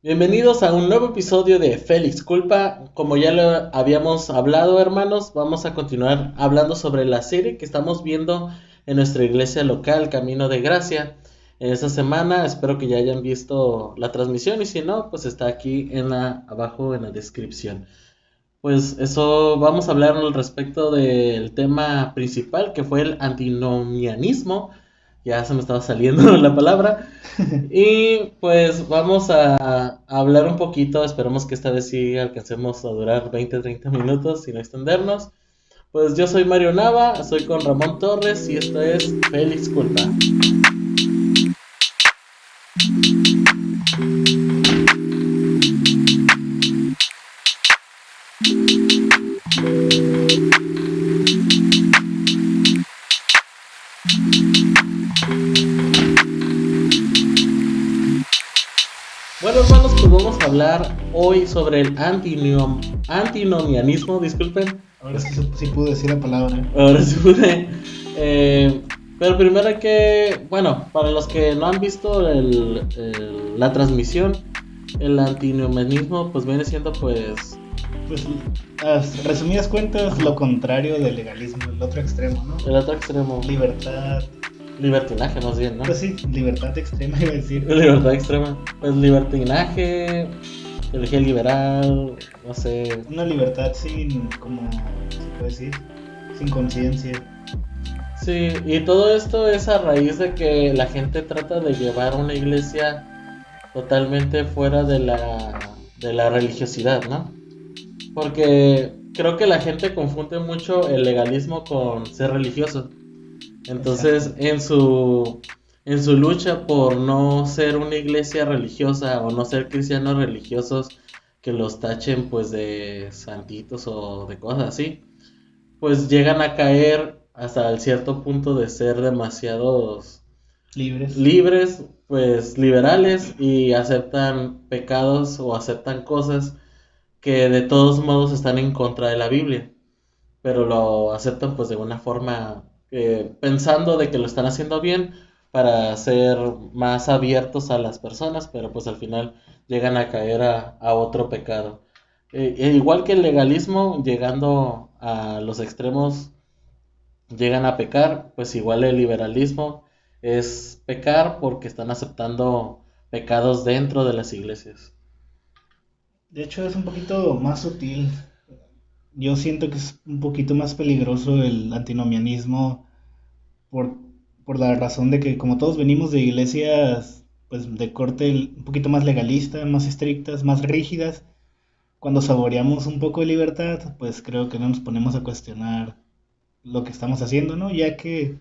Bienvenidos a un nuevo episodio de Félix Culpa. Como ya lo habíamos hablado, hermanos, vamos a continuar hablando sobre la serie que estamos viendo en nuestra iglesia local, Camino de Gracia. En esta semana espero que ya hayan visto la transmisión y si no, pues está aquí abajo en la descripción. Pues eso, vamos a hablar al respecto del tema principal que fue el antinomianismo. Ya se me estaba saliendo la palabra. Y pues vamos a hablar un poquito, esperemos que esta vez sí alcancemos a durar 20-30 minutos sin extendernos. Pues yo soy Mario Nava, soy con Ramón Torres y esto es Félix Culpa. Bueno, hermanos, pues vamos a hablar hoy sobre el antinomianismo, disculpen. Ahora sí pude decir la palabra. Ahora sí pude. Pero primero hay que, bueno, para los que no han visto la transmisión, el antinomianismo pues viene siendo pues... Pues, a resumidas cuentas, lo contrario del legalismo, el otro extremo, ¿no? El otro extremo. Libertinaje más bien, ¿no? Pues sí, libertad extrema iba a decir. Libertad extrema. Pues libertinaje, religión liberal, no sé. Una libertad sin, como se puede decir, sin conciencia. Sí, y todo esto es a raíz de que la gente trata de llevar una iglesia totalmente fuera de la religiosidad, ¿no? Porque creo que la gente confunde mucho el legalismo con ser religioso. Entonces, en su lucha por no ser una iglesia religiosa o no ser cristianos religiosos que los tachen pues de santitos o de cosas así, pues llegan a caer hasta el cierto punto de ser demasiados libres, pues liberales, y aceptan pecados o aceptan cosas que de todos modos están en contra de la Biblia, pero lo aceptan pues de una forma pensando de que lo están haciendo bien para ser más abiertos a las personas, pero pues al final llegan a caer a otro pecado. Igual que el legalismo, llegando a los extremos, llegan a pecar, pues igual el liberalismo es pecar porque están aceptando pecados dentro de las iglesias. De hecho, es un poquito más sutil. Yo siento que es un poquito más peligroso el antinomianismo por, por la razón de que como todos venimos de iglesias pues de corte un poquito más legalista, más estrictas, más rígidas, cuando saboreamos un poco de libertad, pues creo que no nos ponemos a cuestionar lo que estamos haciendo, ¿no? Ya que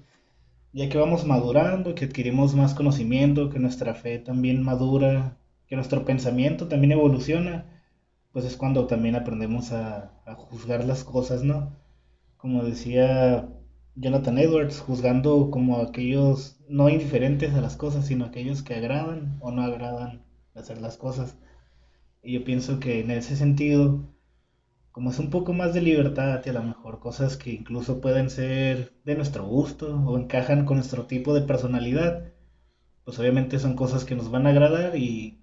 vamos madurando, que adquirimos más conocimiento, que nuestra fe también madura, que nuestro pensamiento también evoluciona, pues es cuando también aprendemos a juzgar las cosas, ¿no? Como decía Jonathan Edwards, juzgando como aquellos no indiferentes a las cosas, sino aquellos que agradan o no agradan hacer las cosas. Y yo pienso que en ese sentido, como es un poco más de libertad y a lo mejor cosas que incluso pueden ser de nuestro gusto o encajan con nuestro tipo de personalidad, pues obviamente son cosas que nos van a agradar y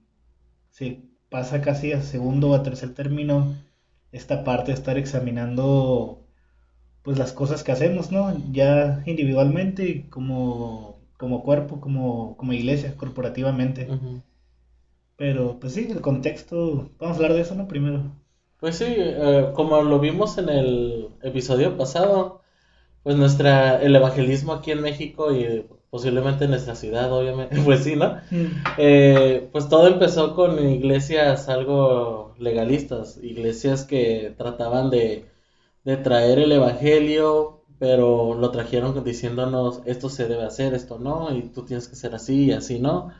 se pasa casi a segundo o a tercer término esta parte de estar examinando pues las cosas que hacemos, ¿no? Ya individualmente, como cuerpo, como iglesia, corporativamente. Uh-huh. Pero pues sí, el contexto, vamos a hablar de eso, ¿no? Primero. Pues sí, como lo vimos en el episodio pasado, pues el evangelismo aquí en México y posiblemente en nuestra ciudad, obviamente, pues sí, ¿no? Pues todo empezó con iglesias algo legalistas, iglesias que trataban de traer el evangelio, pero lo trajeron diciéndonos esto se debe hacer, esto no, y tú tienes que ser así y así no,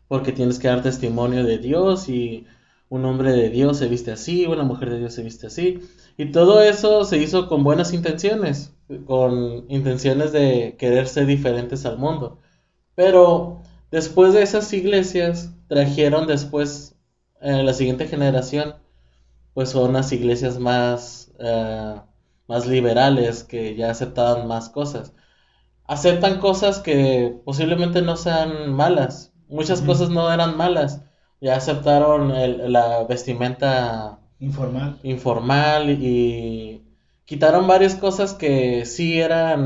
porque tienes que dar testimonio de Dios y un hombre de Dios se viste así, una mujer de Dios se viste así, y todo eso se hizo con buenas intenciones, con intenciones de querer ser diferentes al mundo. Pero después de esas iglesias trajeron después la siguiente generación, pues son unas iglesias más liberales que ya aceptaban más cosas. Aceptan cosas que posiblemente no sean malas. Muchas cosas no eran malas. Ya aceptaron la vestimenta Informal. informal y quitaron varias cosas que sí era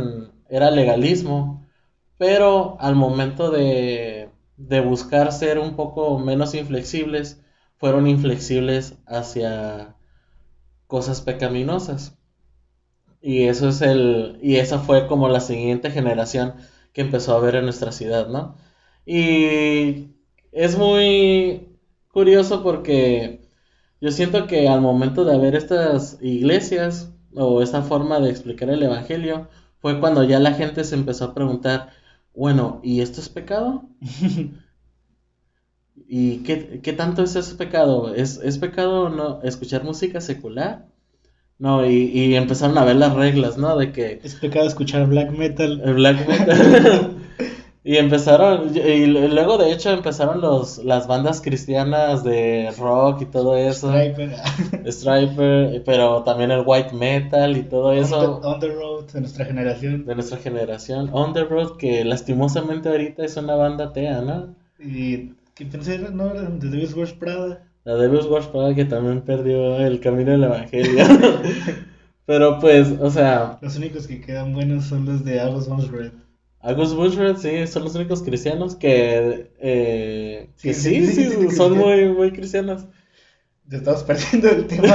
legalismo, pero al momento de buscar ser un poco menos inflexibles, fueron inflexibles hacia cosas pecaminosas. Y esa fue como la siguiente generación que empezó a ver en nuestra ciudad, ¿no? Y es muy curioso porque yo siento que al momento de haber estas iglesias o esta forma de explicar el evangelio, fue cuando ya la gente se empezó a preguntar, bueno, ¿y esto es pecado? ¿Y qué tanto es ese pecado? ¿Es pecado no escuchar música secular? No, y empezaron a ver las reglas, ¿no? De que Es pecado escuchar black metal. el black metal. Y empezaron, y luego de hecho empezaron las bandas cristianas de rock y todo eso. Striper. Striper, pero también el white metal y todo eso On the Road de nuestra generación. de nuestra generación. On the Road, que lastimosamente ahorita es una banda atea, ¿no? Y que pensé, no, era The Devil's Wears Prada. La Devil's Watch Prada, que también perdió el camino del evangelio. Pero pues, o sea, Los únicos que quedan buenos son los de August Burns Red. Agus Bushred, sí, son los únicos cristianos que sí, son cristiano. muy, muy cristianos. Te estamos perdiendo el tema.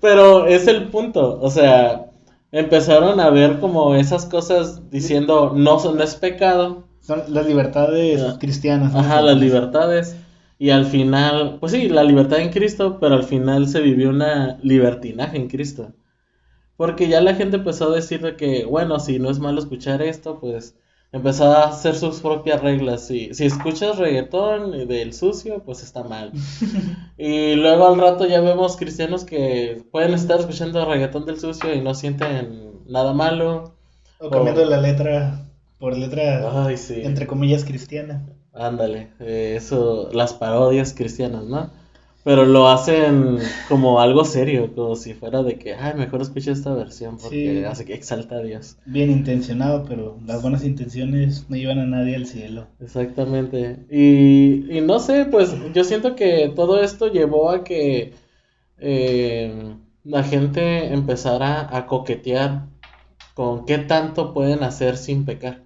Pero es el punto, o sea, empezaron a ver como esas cosas diciendo no es pecado. Son las libertades Ah, cristianas. ¿no? Ajá, las libertades. Y al final, pues sí, la libertad en Cristo, pero al final se vivió una libertinaje en Cristo. Porque ya la gente empezó a decir de que, bueno, si no es malo escuchar esto, pues empezó a hacer sus propias reglas. Si escuchas reggaetón del sucio, pues está mal. Y luego al rato ya vemos cristianos que pueden estar escuchando reggaetón del sucio y no sienten nada malo. O cambiando la letra por letra, Ay, sí. entre comillas, cristiana. Ándale, eso, las parodias cristianas, ¿no? Pero lo hacen como algo serio, como si fuera de que, ay, mejor escucha esta versión porque Sí. hace que exalta a Dios. Bien intencionado, pero las buenas intenciones no llevan a nadie al cielo. Exactamente. Y no sé, pues yo siento que todo esto llevó a que la gente empezara a coquetear con qué tanto pueden hacer sin pecar.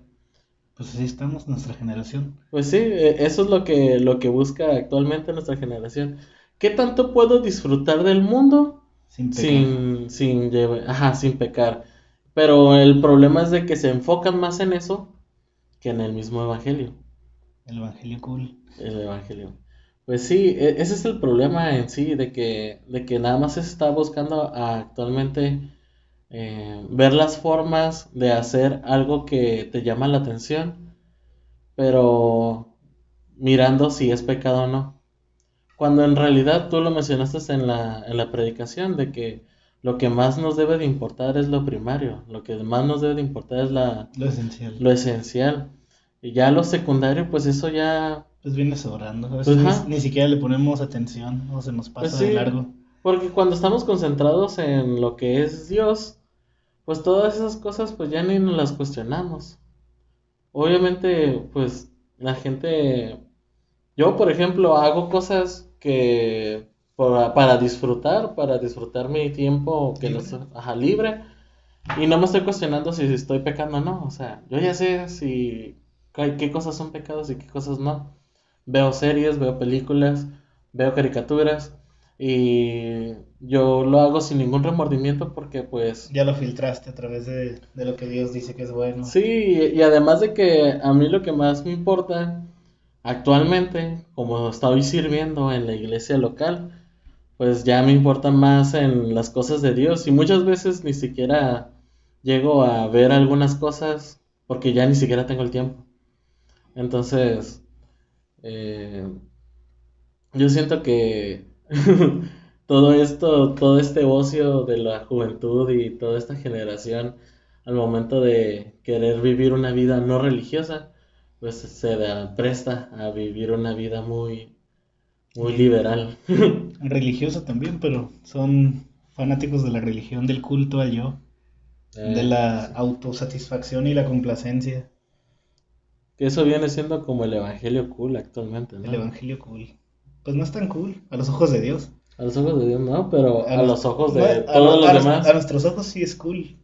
Pues así estamos, nuestra generación. Pues sí, eso es lo que busca actualmente nuestra generación. ¿Qué tanto puedo disfrutar del mundo Sin pecar. sin pecar? Pero el problema es de que se enfocan más en eso que en el mismo evangelio. El evangelio cool. El evangelio. Pues sí, ese es el problema en sí, de que nada más se está buscando actualmente ver las formas de hacer algo que te llama la atención, pero mirando si es pecado o no. Cuando en realidad tú lo mencionaste en la predicación, de que lo que más nos debe de importar es lo primario, lo que más nos debe de importar es Lo esencial. lo esencial. Y ya lo secundario, pues eso ya, Pues viene sobrando. A pues veces ajá, ni siquiera le ponemos atención o se nos pues pasa de sí, largo. porque cuando estamos concentrados en lo que es Dios, pues todas esas cosas pues ya ni nos las cuestionamos. Obviamente, pues la gente, yo por ejemplo hago cosas que para disfrutar mi tiempo que no Libre. ajá, libre y no me estoy cuestionando si estoy pecando o no, o sea, yo ya sé si qué cosas son pecados y qué cosas no. Veo series, veo películas, veo caricaturas y yo lo hago sin ningún remordimiento porque pues Ya lo filtraste a través de lo que Dios dice que es bueno. sí, y además de que a mí lo que más me importa actualmente, como estoy sirviendo en la iglesia local, pues ya me importa más en las cosas de Dios y muchas veces ni siquiera llego a ver algunas cosas porque ya ni siquiera tengo el tiempo. Entonces, eh, yo siento que todo este ocio de la juventud y toda esta generación, al momento de querer vivir una vida no religiosa, pues presta a vivir una vida muy, muy Libre. liberal. Religioso también, pero son fanáticos de la religión, del culto al yo, de la Sí. autosatisfacción y la complacencia. Que eso viene siendo como el evangelio cool actualmente, El ¿no? evangelio cool. pues no es tan cool a los ojos de Dios. A los ojos de Dios no, pero a los ojos no, de todos los demás, a nuestros ojos sí es cool,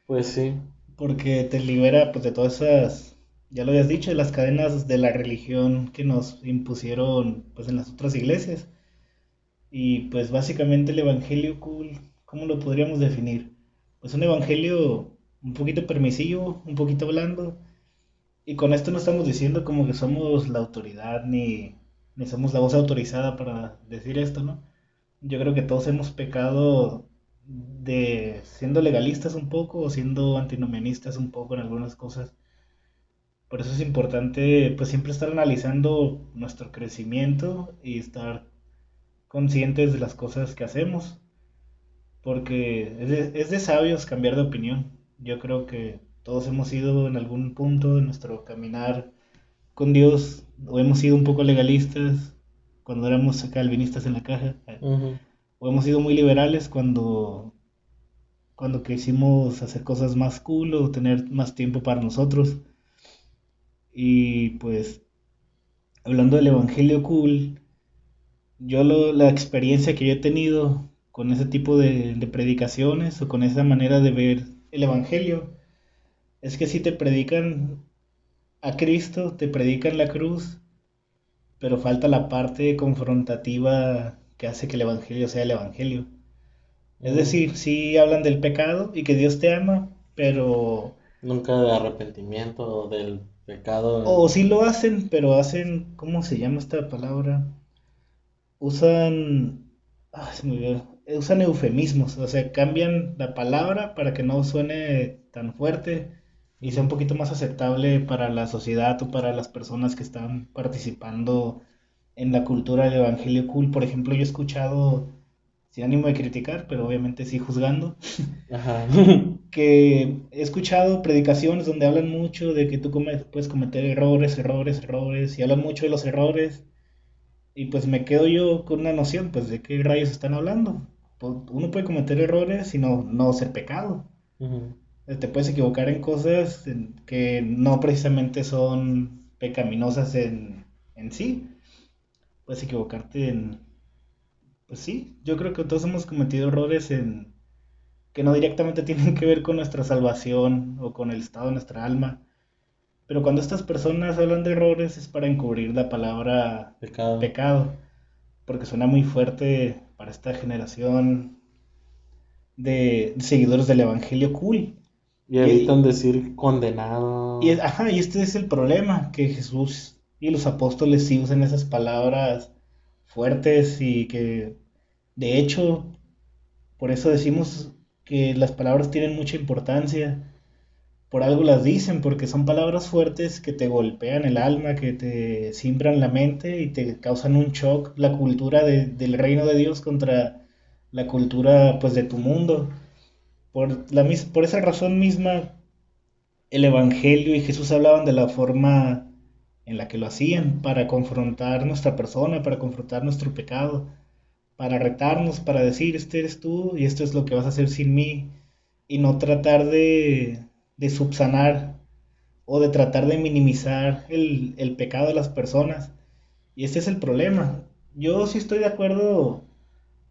pues sí. porque te libera pues de todas esas, ya lo habías dicho, de las cadenas de la religión que nos impusieron pues en las otras iglesias. Y pues básicamente el evangelio cool, ¿cómo lo podríamos definir? Pues un evangelio un poquito permisivo, un poquito blando. Y con esto no estamos diciendo como que somos la autoridad ni somos la voz autorizada para decir esto, ¿no? Yo creo que todos hemos pecado de siendo legalistas un poco o siendo antinomianistas un poco en algunas cosas. Por eso es importante pues siempre estar analizando nuestro crecimiento y estar conscientes de las cosas que hacemos, porque es de sabios cambiar de opinión. Yo creo que todos hemos sido en algún punto de nuestro caminar con Dios, o hemos sido un poco legalistas cuando éramos calvinistas en la caja, Ujú. o hemos sido muy liberales cuando quisimos hacer cosas más cool o tener más tiempo para nosotros. Y pues, hablando del Evangelio cool, la experiencia que yo he tenido con ese tipo de predicaciones o con esa manera de ver el Evangelio es que si te predican a Cristo, te predican la cruz, pero falta la parte confrontativa que hace que el Evangelio sea el Evangelio. Es Mm. decir, sí hablan del pecado y que Dios te ama, pero... Nunca de arrepentimiento del pecado. O sí lo hacen, pero hacen... ¿Cómo se llama esta palabra? Usan... se me olvidó. Usan eufemismos, o sea, cambian la palabra para que no suene tan fuerte y sea un Ujú. poquito más aceptable para la sociedad o para las personas que están participando en la cultura del evangelio cool. Por ejemplo, yo he escuchado, sin ánimo de criticar, pero obviamente sí juzgando, Ajá. que he escuchado predicaciones donde hablan mucho de que tú puedes cometer errores, errores, errores, y hablan mucho de los errores, y pues me quedo yo con una noción, pues de qué rayos están hablando. Pues, uno puede cometer errores y no ser pecado. Ujú. Te puedes equivocar en cosas que no precisamente son pecaminosas en sí. Puedes equivocarte en... Pues sí, yo creo que todos hemos cometido errores en que no directamente tienen que ver con nuestra salvación o con el estado de nuestra alma. Pero cuando estas personas hablan de errores es para encubrir la palabra Pecado. pecado, porque suena muy fuerte para esta generación de seguidores del Evangelio cool. Y Y, evitan decir condenado. ajá, y este es el problema, que Jesús y los apóstoles sí usan esas palabras fuertes y que de hecho por eso decimos que las palabras tienen mucha importancia. Por algo las dicen, porque son palabras fuertes que te golpean el alma, que te simbran la mente y te causan un shock, la cultura del reino de Dios contra la cultura pues de tu mundo. Por esa razón misma, el Evangelio y Jesús hablaban de la forma en la que lo hacían, para confrontar nuestra persona, para confrontar nuestro pecado, para retarnos, para decir, este eres tú y esto es lo que vas a hacer sin mí, y no tratar de subsanar o de tratar de minimizar el pecado de las personas. Y este es el problema. Yo sí estoy de acuerdo,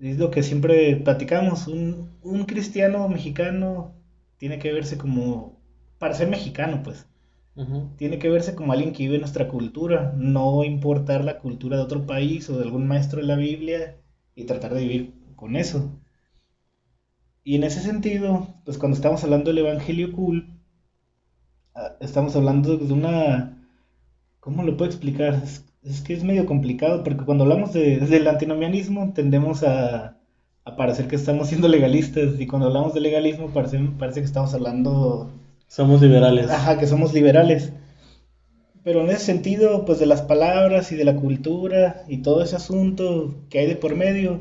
es lo que siempre platicamos, un cristiano mexicano tiene que verse como, para ser mexicano pues, Ujú. tiene que verse como alguien que vive nuestra cultura, no importar la cultura de otro país o de algún maestro de la Biblia y tratar de vivir con eso. Y en ese sentido, pues cuando estamos hablando del Evangelio cool, estamos hablando de una... ¿Cómo lo puedo explicar? Es que es medio complicado porque cuando hablamos del antinomianismo tendemos a parecer que estamos siendo legalistas y cuando hablamos de legalismo parece que estamos hablando, Somos liberales. ajá, que somos liberales. Pero en ese sentido, pues de las palabras y de la cultura y todo ese asunto que hay de por medio,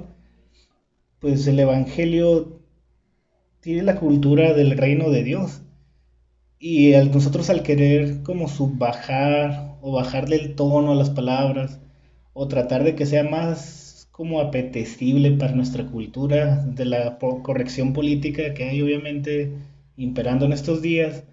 pues el Evangelio tiene la cultura del reino de Dios. Y nosotros al querer como subbajar o bajarle el tono a las palabras o tratar de que sea más como apetecible para nuestra cultura de la corrección política que hay obviamente imperando en estos días,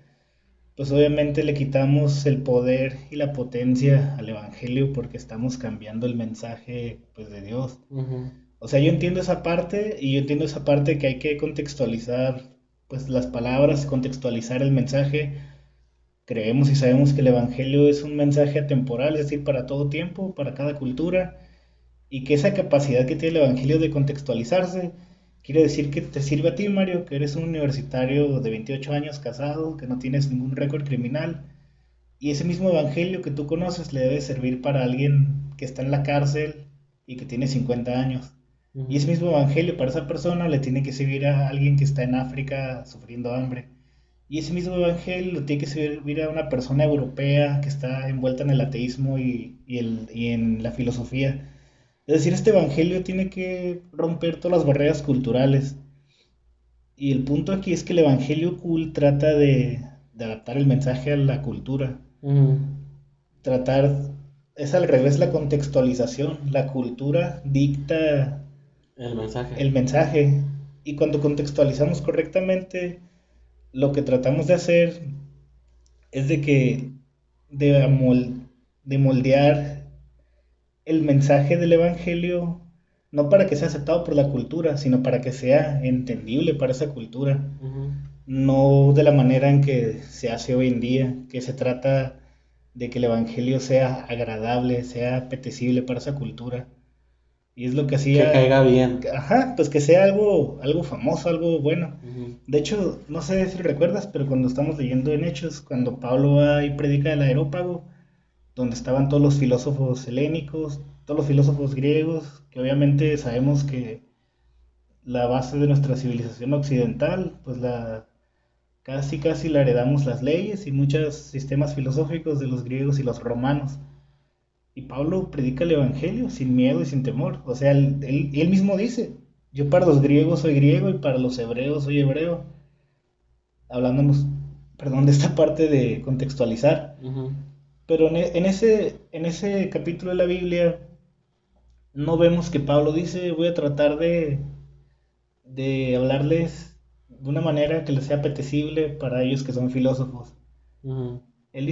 pues obviamente le quitamos el poder y la potencia al evangelio porque estamos cambiando el mensaje pues de Dios. Ujú. O sea, yo entiendo esa parte y yo entiendo esa parte que hay que contextualizar pues las palabras, contextualizar el mensaje. Creemos y sabemos que el evangelio es un mensaje atemporal, es decir, para todo tiempo, para cada cultura, y que esa capacidad que tiene el evangelio de contextualizarse quiere decir que te sirve a ti, Mario, que eres un universitario de 28 años casado, que no tienes ningún récord criminal, y ese mismo evangelio que tú conoces le debe servir para alguien que está en la cárcel y que tiene 50 años. Y ese Ujú. mismo evangelio para esa persona le tiene que servir a alguien que está en África sufriendo hambre. Y ese mismo evangelio le tiene que servir a una persona europea que está envuelta en el ateísmo y en la filosofía. Es decir, este evangelio tiene que romper todas las barreras culturales. Y el punto aquí es que el evangelio cool trata de adaptar el mensaje a la cultura. Ujú. Tratar, es al revés la contextualización. La cultura dicta El mensaje. el mensaje. Y cuando contextualizamos correctamente, lo que tratamos de hacer es de que de, de moldear el mensaje del evangelio no para que sea aceptado por la cultura, sino para que sea entendible para esa cultura, Ujú. no de la manera en que se hace hoy en día, que se trata de que el evangelio sea agradable, sea apetecible para esa cultura. Y es lo que Que hacía, caiga bien. ajá, pues que sea algo famoso, algo bueno. Ujú. De hecho, no sé si recuerdas, pero cuando estamos leyendo en Hechos, cuando Pablo va y predica el Areópago, donde estaban todos los filósofos helénicos, todos los filósofos griegos, que obviamente sabemos que la base de nuestra civilización occidental, pues casi la heredamos las leyes y muchos sistemas filosóficos de los griegos y los romanos. Y Pablo predica el evangelio sin miedo y sin temor. O sea, él mismo dice, yo para los griegos soy griego y para los hebreos soy hebreo. Hablándonos, perdón, de esta parte de contextualizar. Ujú. Pero en ese capítulo de la Biblia no vemos que Pablo dice, voy a tratar de hablarles de una manera que les sea apetecible para ellos que son filósofos. Ujú. Él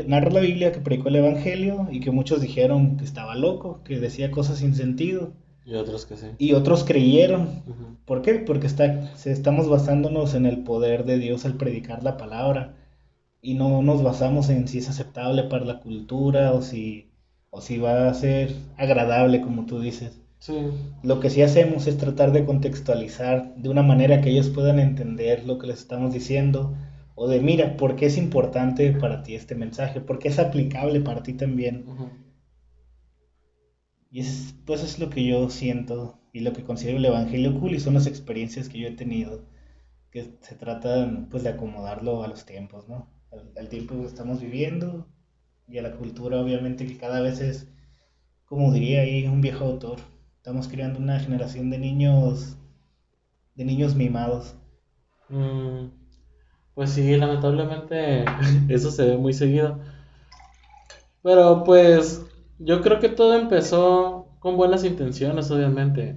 narra la Biblia que predicó el Evangelio y que muchos dijeron que estaba loco, que decía cosas sin sentido, Y otros que sí. y otros creyeron. Ujú. ¿Por qué? Porque estamos basándonos en el poder de Dios al predicar la palabra y no nos basamos en si es aceptable para la cultura o si va a ser agradable, como tú dices. Sí. Lo que sí hacemos es tratar de contextualizar de una manera que ellos puedan entender lo que les estamos diciendo. O de, mira, ¿por qué es importante para ti este mensaje? ¿Por qué es aplicable para ti también? Ujú. Y pues es lo que yo siento y lo que considero el Evangelio cool y son las experiencias que yo he tenido, que se trata pues de acomodarlo a los tiempos, ¿no? Al tiempo que estamos viviendo y a la cultura obviamente que cada vez es, como diría ahí un viejo autor, estamos creando una generación de niños mimados. Mm, pues sí, lamentablemente eso se ve muy seguido. Pero pues yo creo que todo empezó con buenas intenciones, obviamente.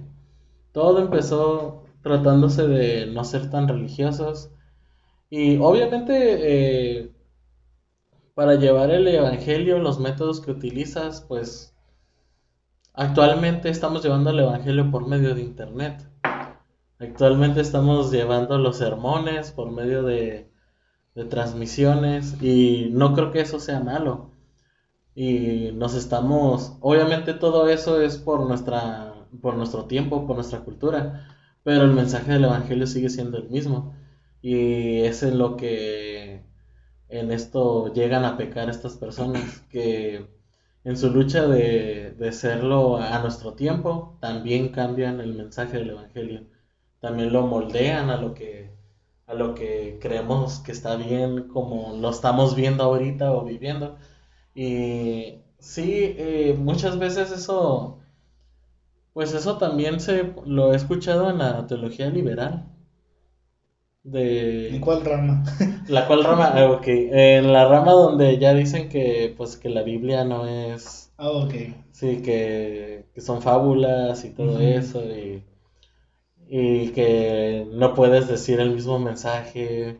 Todo empezó tratándose de no ser tan religiosos. Y obviamente para llevar el evangelio, los métodos que utilizas, pues actualmente estamos llevando el evangelio por medio de internet. Actualmente estamos llevando los sermones por medio de transmisiones y no creo que eso sea malo. Y obviamente todo eso es por nuestro tiempo, por nuestra cultura, pero el mensaje del evangelio sigue siendo el mismo. Y es en lo que en esto llegan a pecar estas personas, que en su lucha de serlo a nuestro tiempo, también cambian el mensaje del evangelio. También lo moldean a lo que creemos que está bien, como lo estamos viendo ahorita o viviendo. Y sí, muchas veces pues eso también lo he escuchado en la teología liberal, ¿En de cuál rama? la cual rama, ok, en la rama donde ya dicen que pues que la Biblia no es, Ah, ok. sí, que son fábulas y todo Ujú. eso, y y que no puedes decir el mismo mensaje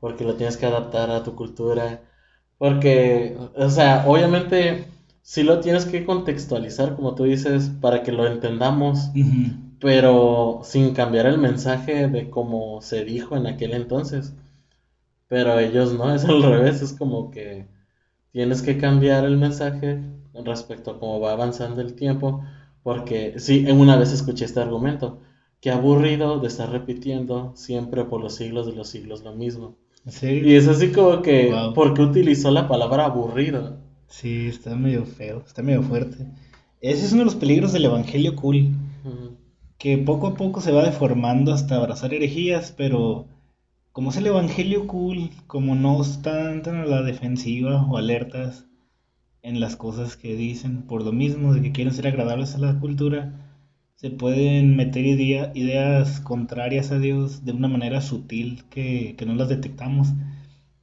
porque lo tienes que adaptar a tu cultura. Porque, o sea, obviamente sí lo tienes que contextualizar, como tú dices, para que lo entendamos, Ujú. pero sin cambiar el mensaje de cómo se dijo en aquel entonces. Pero ellos no, es al revés, es como que tienes que cambiar el mensaje respecto a cómo va avanzando el tiempo, porque sí, una vez escuché este argumento, qué aburrido de estar repitiendo siempre por los siglos de los siglos lo mismo. ¿En Y serio? es así como que, Wow. ¿por qué utilizó la palabra aburrido? Sí, está medio feo, está medio fuerte. Ese es uno de los peligros del evangelio cool, Ujú, que poco a poco se va deformando hasta abrazar herejías, pero como es el evangelio cool, como no están tan a la defensiva o alertas en las cosas que dicen, por lo mismo de que quieren ser agradables a la cultura, se pueden meter ideas contrarias a Dios de una manera sutil que no las detectamos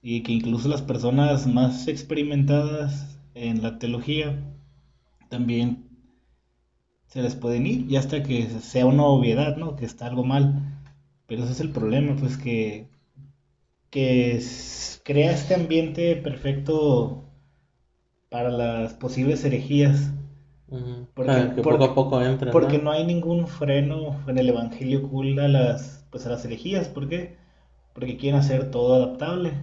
y que incluso las personas más experimentadas en la teología también se les pueden ir, y hasta que sea una obviedad, ¿no? Que está algo mal. Pero ese es el problema, pues que crea este ambiente perfecto para las posibles herejías, ujú. porque, Ah, que poco a porque, poco entran, porque ¿no? no hay ningún freno en el evangelio cool pues a las herejías. ¿Por qué? Porque quieren hacer todo adaptable.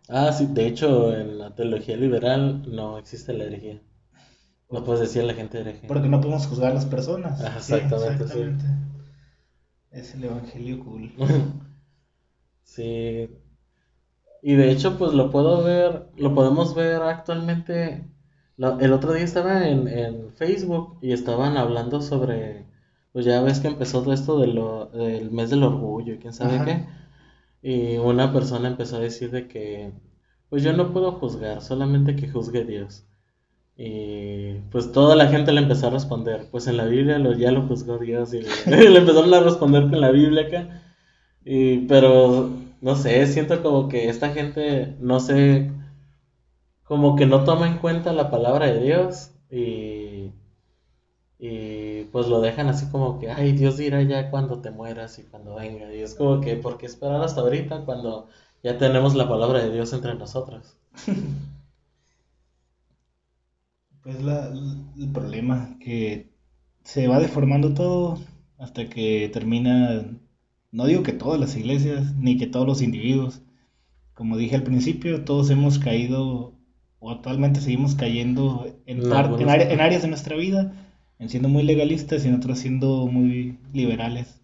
Ah, sí, de hecho, en la teología liberal no existe la herejía. No Por- puedes decir a la gente hereje. Porque no podemos juzgar a las personas. Ah, Sí, exactamente, sí. exactamente. Es el evangelio cool. Sí, y de hecho, pues lo podemos ver actualmente. El otro día estaba en Facebook y estaban hablando sobre, pues ya ves que empezó todo esto del mes del orgullo y quién sabe Ajá. qué. Y una persona empezó a decir de que, pues yo no puedo juzgar, solamente que juzgue Dios. Y pues toda la gente le empezó a responder, pues en la Biblia ya lo juzgó Dios y le empezaron a responder con la Biblia acá. Pero no sé, siento como que esta gente, no sé, como que no toma en cuenta la palabra de Dios y pues lo dejan así como que, ay, Dios dirá ya cuando te mueras y cuando venga. Y es como que, ¿por qué esperar hasta ahorita cuando ya tenemos la palabra de Dios entre nosotros? Pues el problema, que se va deformando todo hasta que termina, no digo que todas las iglesias, ni que todos los individuos. Como dije al principio, todos hemos caído o actualmente seguimos cayendo En algunos, en áreas de nuestra vida, en siendo muy legalistas y en otras siendo muy liberales.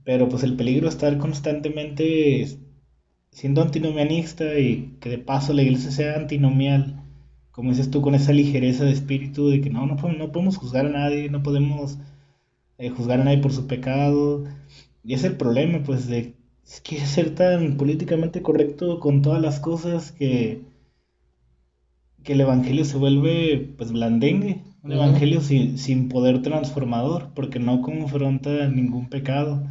Pero pues el peligro es estar constantemente siendo antinomianista y que de paso la iglesia sea antinomial, como dices tú, con esa ligereza de espíritu de que no podemos juzgar a nadie, no podemos juzgar a nadie por su pecado. Y es el problema, pues, de quiere ser tan políticamente correcto con todas las cosas que el evangelio se vuelve, pues, blandengue, un ujú, evangelio sin poder transformador, porque no confronta ningún pecado.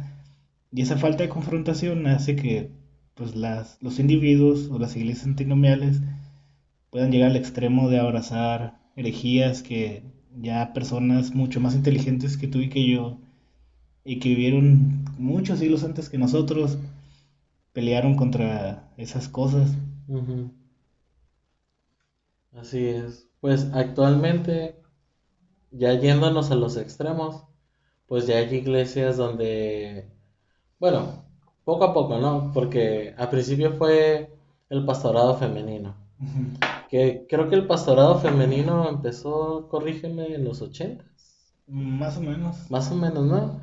Y esa falta de confrontación hace que pues los individuos o las iglesias antinomiales puedan llegar al extremo de abrazar herejías que ya personas mucho más inteligentes que tú y que yo y que vivieron muchos siglos antes que nosotros pelearon contra esas cosas. ujú. Así es. Pues actualmente, ya yéndonos a los extremos, pues ya hay iglesias donde, bueno, poco a poco, ¿no? Porque al principio fue el pastorado femenino, Ujú. que creo que el pastorado femenino empezó, corrígeme, en los 80, Más o menos. más o menos, ¿no?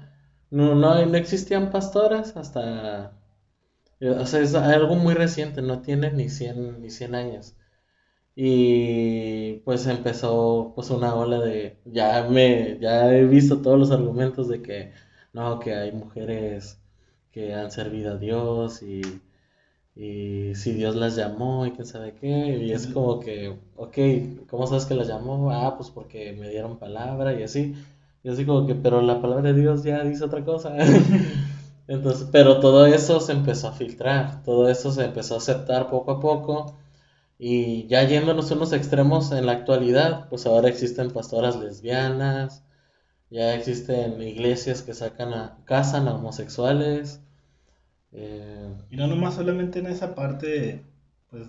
No existían pastoras hasta, o sea, es algo muy reciente, no tiene ni cien años. Y pues empezó pues una ola de, ya he visto todos los argumentos de que no, que hay mujeres que han servido a Dios y si Dios las llamó y quién sabe qué, y es El- como que, ok, ¿cómo sabes que las llamó? Ah, pues porque me dieron palabra y así. Y así como que, pero la palabra de Dios ya dice otra cosa. Entonces, pero todo eso se empezó a filtrar, todo eso se empezó a aceptar poco a poco. Y ya yéndonos a unos extremos en la actualidad, pues ahora existen pastoras lesbianas, Ya existen iglesias que casan a homosexuales. Y no nomás solamente en esa parte, pues,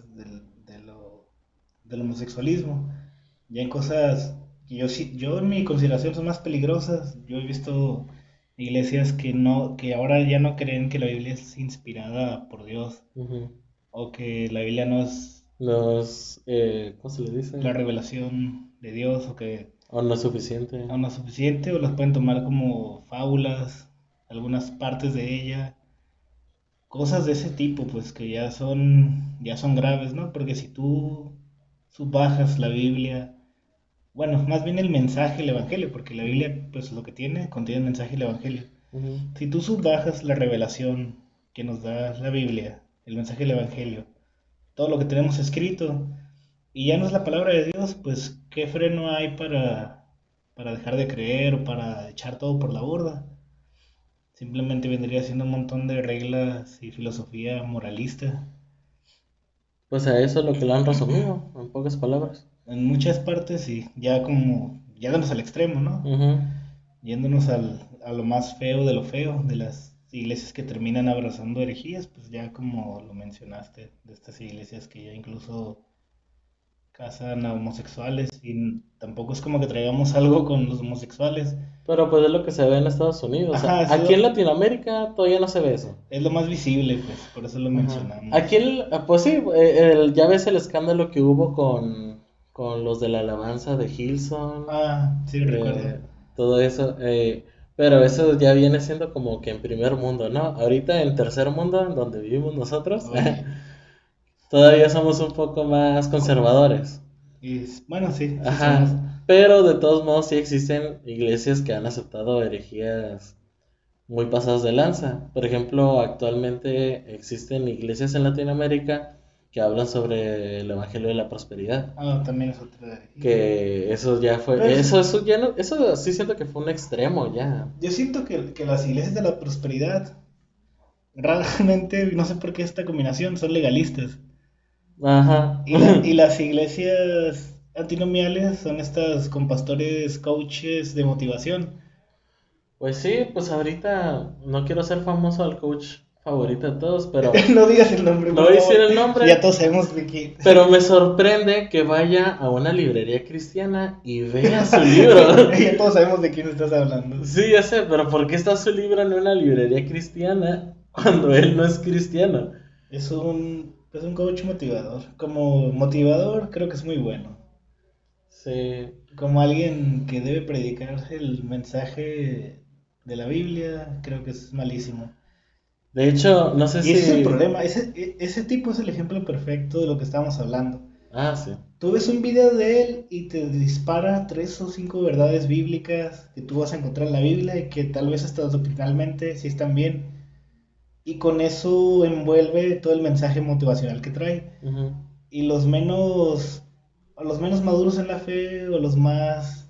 del homosexualismo. Ya en cosas que yo en mi consideración son más peligrosas. Yo he visto iglesias que ahora ya no creen que la Biblia es inspirada por Dios, Ujú. o que la Biblia no es ¿Cómo se le la dice? revelación de Dios, o que O no es suficiente. aún no es suficiente, o las pueden tomar como fábulas, algunas partes de ella, cosas de ese tipo, pues que ya son graves, ¿no? Porque si tú subbajas la Biblia, bueno, más bien el mensaje del Evangelio, porque la Ujú, Biblia, pues lo que contiene el mensaje del Evangelio. ujú. Si tú subbajas la revelación que nos da la Biblia, el mensaje del Evangelio, todo lo que tenemos escrito, y ya no es la palabra de Dios, pues qué freno hay para dejar de creer o para echar todo por la borda. Simplemente vendría siendo un montón de reglas y filosofía moralista. Pues a eso es lo que lo han resumido, en pocas palabras. En muchas partes y ya dándonos al extremo, ¿no? Ujú. Yéndonos a lo más feo de lo feo, de las iglesias que terminan abrazando herejías, pues ya como lo mencionaste, de estas iglesias que ya incluso casan a homosexuales y tampoco es como que traigamos algo con los homosexuales. Pero pues es lo que se ve en Estados Unidos. Ajá, Aquí en Latinoamérica todavía no se ve eso. es lo más visible, pues, por eso lo Ajá. mencionamos. Pues sí, ya ves el escándalo que hubo con los de la alabanza de Hillsong, Ah, sí, recuerdo. eh, todo eso. Pero eso ya viene siendo como que en primer mundo, ¿no? Ahorita en tercer mundo, en donde vivimos nosotros, Oye, todavía somos un poco más conservadores. bueno, sí, sí somos. Ajá. Pero de todos modos sí existen iglesias que han aceptado herejías muy pasadas de lanza. Por ejemplo, actualmente existen iglesias en Latinoamérica que hablan sobre el Evangelio de la Prosperidad. Ah, también es otra herejía. Que eso ya Pero fue, eso ya no, eso sí siento que fue un extremo ya. yo siento que las iglesias de la prosperidad, raramente, no sé por qué esta combinación, son legalistas. Ajá. Y las iglesias antinomiales son estas con pastores, coaches de motivación. Pues sí, pues ahorita no quiero ser famoso al coach favorito de todos, pero No digas el nombre, no por voy a decir favor. el Ya nombre. todos sabemos de quién. Pero me sorprende que vaya a una librería cristiana y vea su libro. Ya todos sabemos de quién estás hablando. Sí, ya sé, pero ¿por qué está su libro en una librería cristiana cuando él no es cristiano? Es un coach motivador. Como motivador, creo que es muy bueno. Sí. Como alguien que debe predicar el mensaje de la Biblia, creo que es malísimo. De hecho, no sé Y ese es el si... problema, ese tipo es el ejemplo perfecto de lo que estábamos hablando. Ah, sí. Tú ves un video de él y te dispara 3 o 5 verdades bíblicas que tú vas a encontrar en la Biblia y que tal vez hasta doctrinalmente sí están bien. Y con eso envuelve todo el mensaje motivacional que trae. Ujú. Y los menos maduros en la fe o los más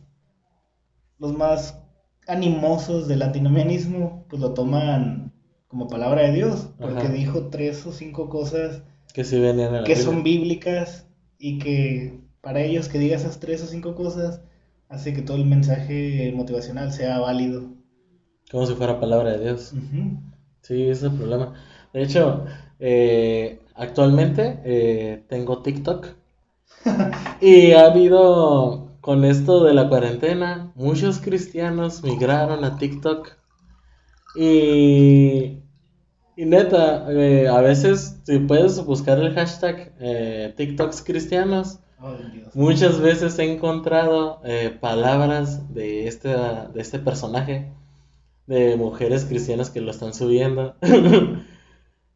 animosos del antinomianismo, pues lo toman como palabra de Dios, porque Ajá. dijo 3 o 5 cosas Que sí venían en la que son Biblia. bíblicas y que para ellos que diga esas 3 o 5 cosas hace que todo el mensaje motivacional sea válido. Como si fuera palabra de Dios. Ujú. Sí, ese es el problema. De hecho, actualmente tengo TikTok. Y ha habido, con esto de la cuarentena, muchos cristianos migraron a TikTok. Y, y neta, a veces si puedes buscar el hashtag TikToks cristianos, Oh, Dios. muchas veces he encontrado palabras de este personaje, de mujeres cristianas que lo están subiendo.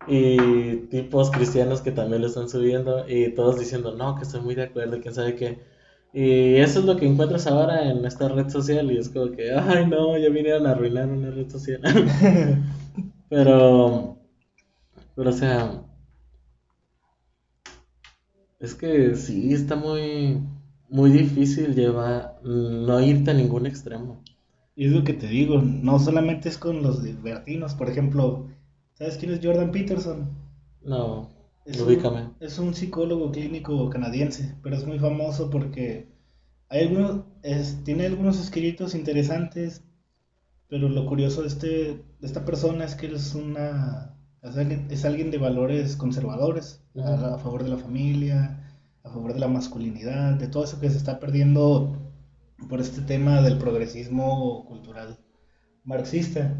Y tipos cristianos que también lo están subiendo y todos diciendo, no, que estoy muy de acuerdo, quién sabe qué. Y eso es lo que encuentras ahora en esta red social y es como que, ay no, ya vinieron a arruinar una red social. pero, pero o sea, es que sí, está muy difícil llevar, no irte a ningún extremo. Y es lo que te digo, no solamente es con los libertinos, por ejemplo, ¿sabes quién es Jordan Peterson? No, ubícame. Es un psicólogo clínico canadiense, pero es muy famoso porque Tiene algunos escritos interesantes, pero lo curioso de esta persona es que es alguien de valores conservadores, Ujú. a favor de la familia, a favor de la masculinidad, de todo eso que se está perdiendo por este tema del progresismo cultural marxista.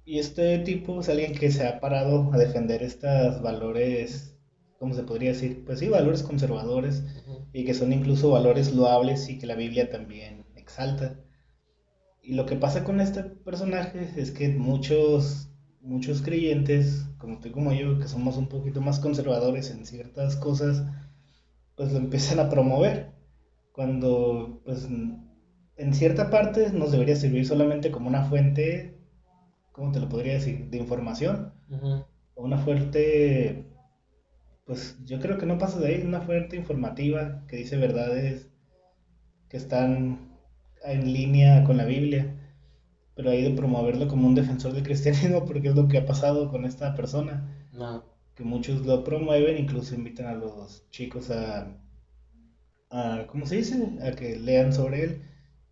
Y este tipo es alguien que se ha parado a defender estos valores, ¿cómo se podría decir? Pues sí, valores conservadores Ujú. y que son incluso valores loables y que la Biblia también exalta. Y lo que pasa con este personaje es que muchos creyentes, como tú y como yo, que somos un poquito más conservadores en ciertas cosas, pues lo empiezan a promover. Cuando, pues, en cierta parte nos debería servir solamente como una fuente, ¿cómo te lo podría decir? De información. Ujú. O una fuente, pues yo creo que no pasa de ahí, una fuente informativa que dice verdades que están en línea con la Biblia. Pero ahí de promoverlo como un defensor del cristianismo, porque es lo que ha pasado con esta persona, No. que muchos lo promueven, incluso invitan a los chicos ¿cómo se dice? A que lean sobre él.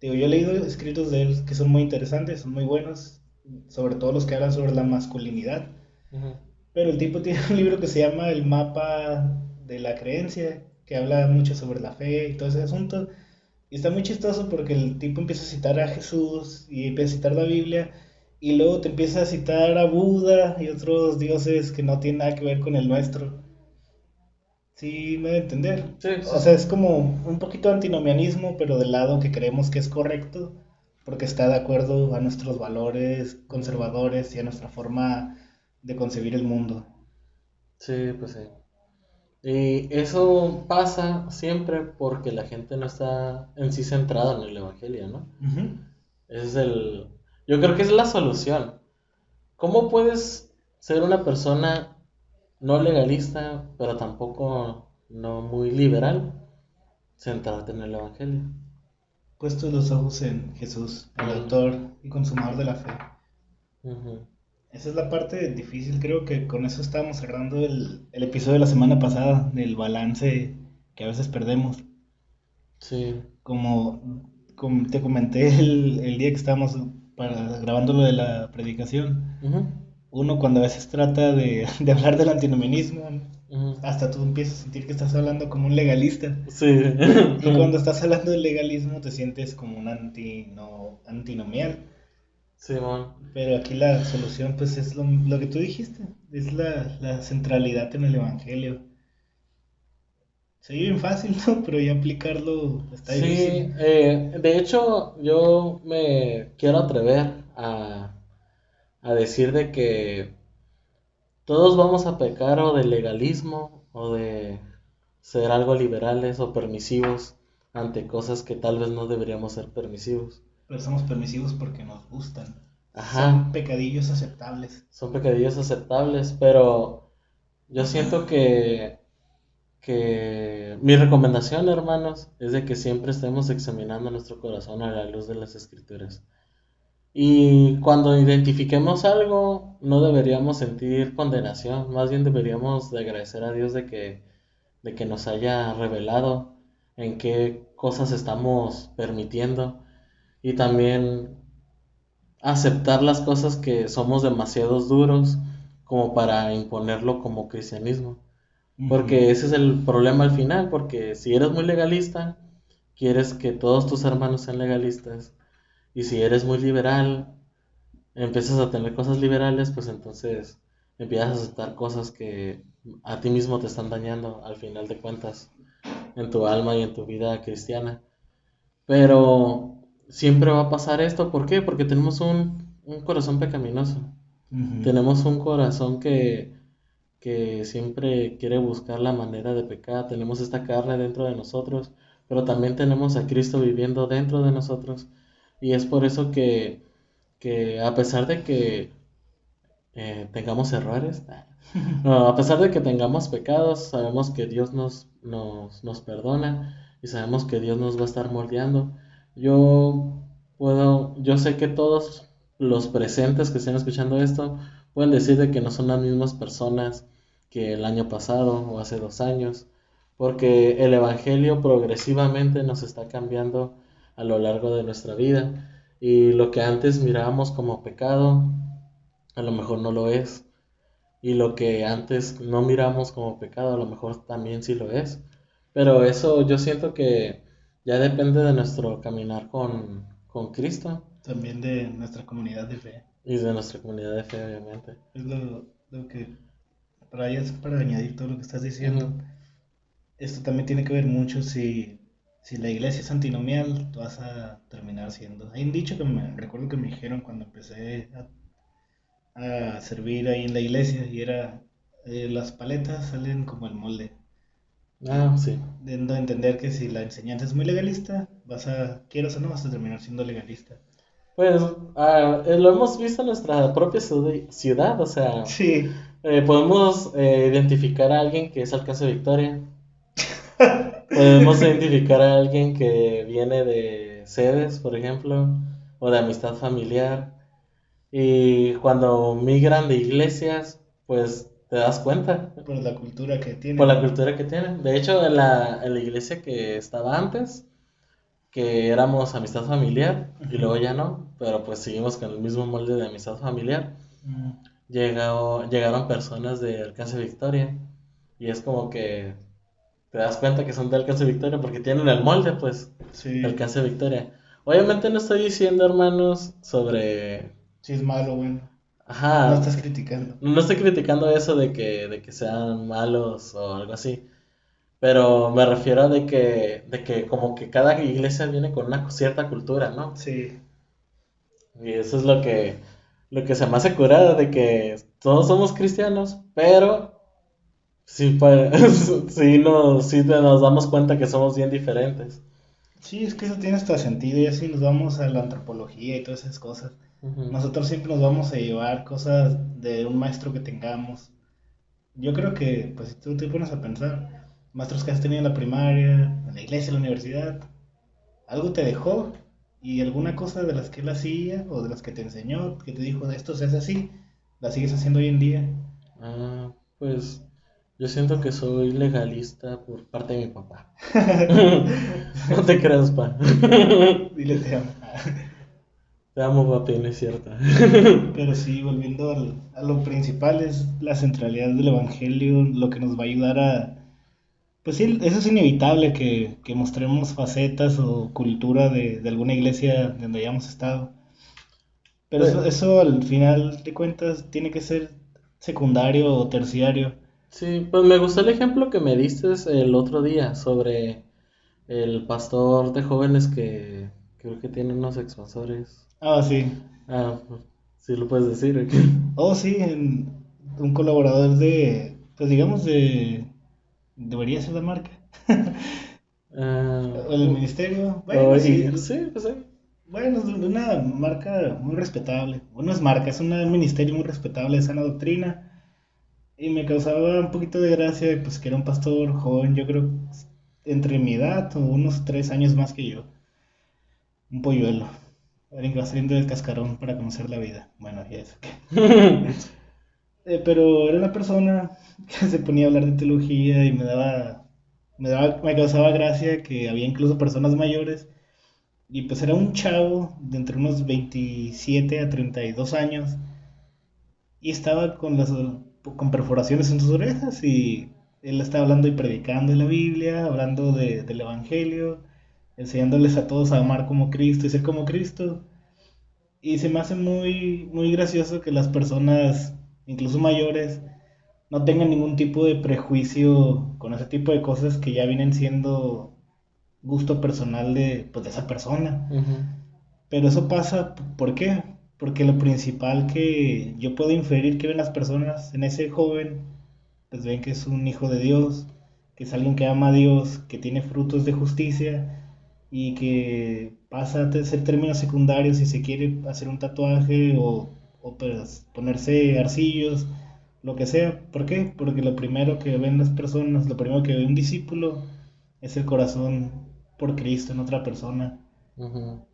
Digo, yo he leído escritos de él que son muy interesantes, son muy buenos, sobre todo los que hablan sobre la masculinidad. Ujú. Pero el tipo tiene un libro que se llama El mapa de la creencia, que habla mucho sobre la fe y todo ese asunto. Y está muy chistoso porque el tipo empieza a citar a Jesús y empieza a citar la Biblia y luego te empieza a citar a Buda y otros dioses que no tienen nada que ver con el nuestro. Sí, me debe entender. Sí, sí, O sea, sí. es como un poquito antinomianismo, pero del lado que creemos que es correcto, porque está de acuerdo a nuestros valores Ujú. conservadores y a nuestra forma de concebir el mundo. Sí, pues sí. Y eso pasa siempre porque la gente no está en sí centrada en el evangelio, ¿no? Ujú. Ese es el... Yo creo que es la solución. ¿Cómo puedes ser una persona no legalista, pero tampoco no muy liberal? Centrarte en el evangelio. Puestos los ojos en Jesús, el Mm. autor y consumador de la fe. Ujú. Esa es la parte difícil, creo que con eso estábamos cerrando el episodio de la semana pasada, del balance que a veces perdemos. Sí. Como te comenté el día que estábamos grabando lo de la predicación, Ujú. uno cuando a veces trata de hablar del antinomianismo, Ujú. hasta tú empiezas a sentir que estás hablando como un legalista. Sí. Y cuando estás hablando del legalismo te sientes como un antinomial. Simón. Pero aquí la solución, pues, es lo que tú dijiste, es la centralidad en el Evangelio. Se oye bien fácil, ¿no? Pero ya aplicarlo está difícil. Sí, de hecho, yo me quiero atrever a decir de que todos vamos a pecar o de legalismo o de ser algo liberales o permisivos ante cosas que tal vez no deberíamos ser permisivos. Pero somos permisivos porque nos gustan. Ajá, Son pecadillos aceptables. son pecadillos aceptables, pero yo siento que mi recomendación, hermanos, es de que siempre estemos examinando nuestro corazón a la luz de las escrituras. Y cuando identifiquemos algo, no deberíamos sentir condenación, más bien deberíamos de agradecer a Dios de que nos haya revelado en qué cosas estamos permitiendo y también aceptar las cosas que somos demasiados duros como para imponerlo como cristianismo. Ujú. Porque ese es el problema al final, porque si eres muy legalista, quieres que todos tus hermanos sean legalistas. Y si eres muy liberal, empiezas a tener cosas liberales, pues entonces empiezas a aceptar cosas que a ti mismo te están dañando al final de cuentas en tu alma y en tu vida cristiana. Pero siempre va a pasar esto, ¿por qué? Porque tenemos un corazón pecaminoso. Ujú. Tenemos un corazón que siempre quiere buscar la manera de pecar. Tenemos esta carne dentro de nosotros, pero también tenemos a Cristo viviendo dentro de nosotros. Y es por eso que a pesar de que tengamos errores, no, a pesar de que tengamos pecados, sabemos que Dios nos perdona y sabemos que Dios nos va a estar moldeando. Yo sé que todos los presentes que estén escuchando esto pueden decir de que no son las mismas personas que el año pasado o hace 2 años, porque el Evangelio progresivamente nos está cambiando a lo largo de nuestra vida y lo que antes mirábamos como pecado, a lo mejor no lo es, y lo que antes no miramos como pecado, a lo mejor también sí lo es, pero eso yo siento que ya depende de nuestro caminar con Cristo También de nuestra comunidad de fe. y de nuestra comunidad de fe, obviamente. Es lo que, para añadir todo lo que estás diciendo, Ujú. esto también tiene que ver mucho si la iglesia es antinomial, tú vas a terminar siendo. Hay un dicho que recuerdo que me dijeron cuando empecé a servir ahí en la iglesia y era, las paletas salen como el molde. Ah, sí. Dando a entender que si la enseñanza es muy legalista, quieras o no, vas a terminar siendo legalista. Pues lo hemos visto en nuestra propia ciudad, o sea, Sí, podemos identificar a alguien que es Alcance Victoria, podemos identificar a alguien que viene de sedes, por ejemplo, o de amistad familiar, y cuando migran de iglesias, pues te das cuenta por la cultura que por la tienen. cultura que tienen. De hecho, en la iglesia que estaba antes, que éramos amistad familiar y Ujú. luego ya no, pero pues seguimos con el mismo molde de amistad familiar. Mm, Llegaron personas de Alcance Victoria y es como que te das cuenta que son de Alcance Victoria porque tienen el molde, pues, de sí, Alcance Victoria. Obviamente no estoy diciendo, hermanos, sobre... sí es malo, bueno. No Ajá, estás criticando. no estoy criticando eso de que sean malos o algo así, pero me refiero a de que como que cada iglesia viene con una cierta cultura, ¿no? Sí, Y eso es lo que se me hace curada, de que todos somos cristianos, pero sí, sí nos damos cuenta que somos bien diferentes. sí, es que eso tiene hasta sentido y así nos vamos a la antropología y todas esas cosas. Ujú. Nosotros siempre nos vamos a llevar cosas de un maestro que tengamos. Yo creo que, pues si tú te pones a pensar, maestros que has tenido en la primaria, en la iglesia, en la universidad, algo te dejó y alguna cosa de las que él hacía o de las que te enseñó, que te dijo de esto se hace así, la sigues haciendo hoy en día. Pues yo siento que soy legalista por parte de mi papá. No te creas, pa. Dile te amo. Te amo, papi, no es cierto. Pero sí, volviendo a lo principal, es la centralidad del Evangelio, lo que nos va a ayudar a... Pues sí, eso es inevitable que mostremos facetas o cultura de alguna iglesia donde hayamos estado. Pero Pues, eso al final de cuentas tiene que ser secundario o terciario. sí, pues me gustó el ejemplo que me diste el otro día sobre el pastor de jóvenes que creo que tiene unos expansores. Ah, sí. Pues, sí lo puedes decir. ¿O qué? Oh, sí, un colaborador pues digamos debería ser la marca. Ah, O el ministerio. Bueno, sí, sí, pues sí. bueno, es de una marca muy respetable. Bueno, no es marca, es un ministerio muy respetable de sana doctrina. Y me causaba un poquito de gracia, pues que era un pastor joven, yo creo, entre mi edad o unos 3 años más que yo. Un polluelo. Alguien que va saliendo del cascarón para conocer la vida. Bueno, ya eso. Pero era una persona que se ponía a hablar de teología y me causaba gracia que había incluso personas mayores. Y pues era un chavo de entre unos 27 a 32 años y estaba con perforaciones en sus orejas y él estaba hablando y predicando de la Biblia, hablando del Evangelio, enseñándoles a todos a amar como Cristo y ser como Cristo. Y se me hace muy, muy gracioso que las personas, incluso mayores, no tengan ningún tipo de prejuicio con ese tipo de cosas que ya vienen siendo gusto personal pues, de esa persona. Ujú. Pero eso pasa, ¿por qué? Porque lo principal que yo puedo inferir que ven las personas en ese joven, pues ven que es un hijo de Dios, que es alguien que ama a Dios, que tiene frutos de justicia y que pasa a ser términos secundarios si se quiere hacer un tatuaje o pues, ponerse arcillos, lo que sea. ¿Por qué? Porque lo primero que ven las personas, lo primero que ve un discípulo es el corazón por Cristo en otra persona. Ujú.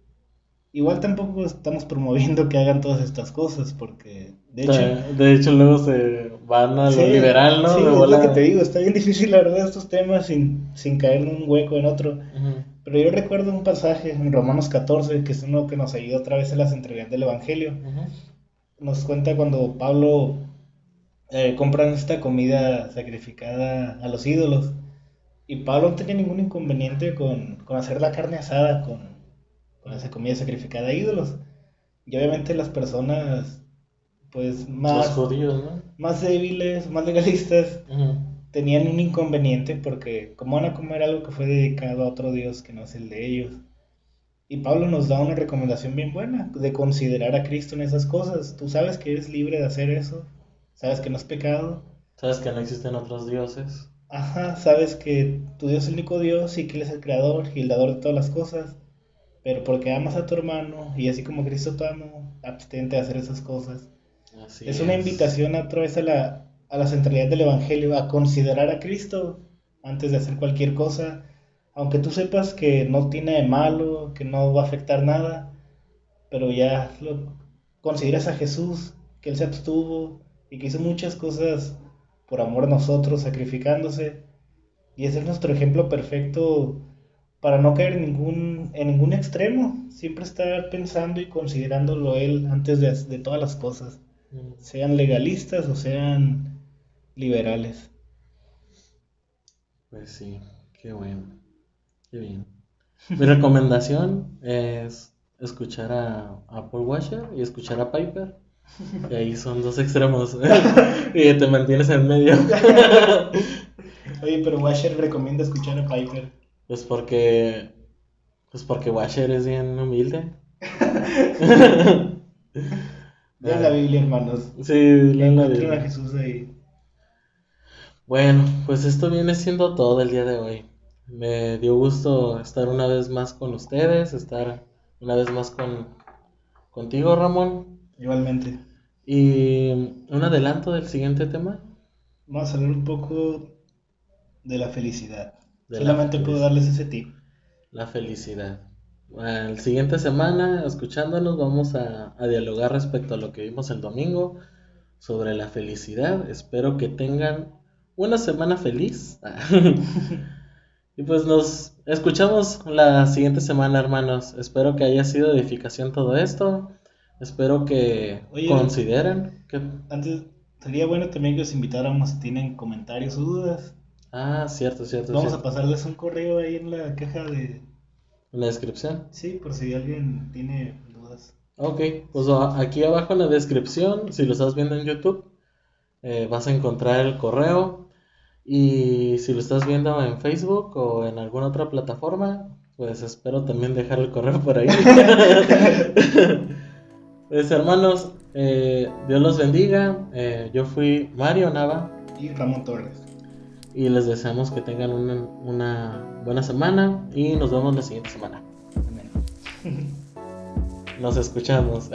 Y igual tampoco estamos promoviendo que hagan todas estas cosas, porque de hecho luego se van a lo liberal, ¿no? Sí, es lo que te digo, está bien difícil hablar de estos temas sin caer en un hueco en otro. Uh-huh. Pero yo recuerdo un pasaje en Romanos 14, que es uno que nos ayuda otra vez en la centralidad del Evangelio. Uh-huh. Nos cuenta cuando Pablo compran esta comida sacrificada a los ídolos. Y Pablo no tenía ningún inconveniente con hacer la carne asada con esa comida sacrificada a ídolos. Y obviamente las personas, pues Los judíos, ¿no? más débiles, más legalistas, Uh-huh. tenían un inconveniente porque ¿cómo van a comer algo que fue dedicado a otro Dios que no es el de ellos? Y Pablo nos da una recomendación bien buena de considerar a Cristo en esas cosas. Tú sabes que eres libre de hacer eso, sabes que no es pecado. Sabes que no existen otros dioses. Ajá, sabes que tu Dios es el único Dios y que Él es el creador y el dador de todas las cosas. Pero porque amas a tu hermano y así como Cristo te amó, abstente de hacer esas cosas. Así Es una invitación otra vez a la centralidad del Evangelio, a considerar a Cristo antes de hacer cualquier cosa, aunque tú sepas que no tiene de malo, que no va a afectar nada, pero ya lo consideras a Jesús, que Él se abstuvo y que hizo muchas cosas por amor a nosotros, sacrificándose, y ese es nuestro ejemplo perfecto para no caer en ningún extremo, siempre estar pensando y considerándolo Él antes de todas las cosas, sean legalistas o sean liberales. Pues sí, qué bueno, qué bien. Mi recomendación es escuchar a Paul Washer y escuchar a Piper. Y ahí son dos extremos. Y te mantienes en medio. Oye, pero Washer recomienda escuchar a Piper. Pues porque Washer es bien humilde. Lean la Biblia, hermanos. Sí, lean la Encuentren a Biblia. Jesús ahí. Bueno, pues esto viene siendo todo el día de hoy. Me dio gusto estar una vez más con ustedes, estar una vez más contigo, Ramón. Igualmente. Y un adelanto del siguiente tema. Vamos a hablar un poco de la felicidad. De Solamente puedo darles ese tip. La felicidad. La siguiente semana, escuchándonos, vamos a dialogar respecto a lo que vimos el domingo sobre la felicidad. Espero que tengan una semana feliz. Y pues nos escuchamos la siguiente semana, hermanos. Espero que haya sido de edificación todo esto. Espero que consideren que... Antes, sería bueno también que os invitáramos si tienen comentarios o dudas. Cierto. Vamos a pasarles un correo ahí en la caja de... En la descripción. Sí, por si alguien tiene dudas. Ok, pues aquí abajo en la descripción, si lo estás viendo en YouTube, vas a encontrar el correo. Y si lo estás viendo en Facebook o en alguna otra plataforma, pues espero también dejar el correo por ahí. Pues hermanos, Dios los bendiga. Yo fui Mario Nava. Y Ramón Torres. Y les deseamos que tengan una buena semana y nos vemos la siguiente semana. Amén. Nos escuchamos.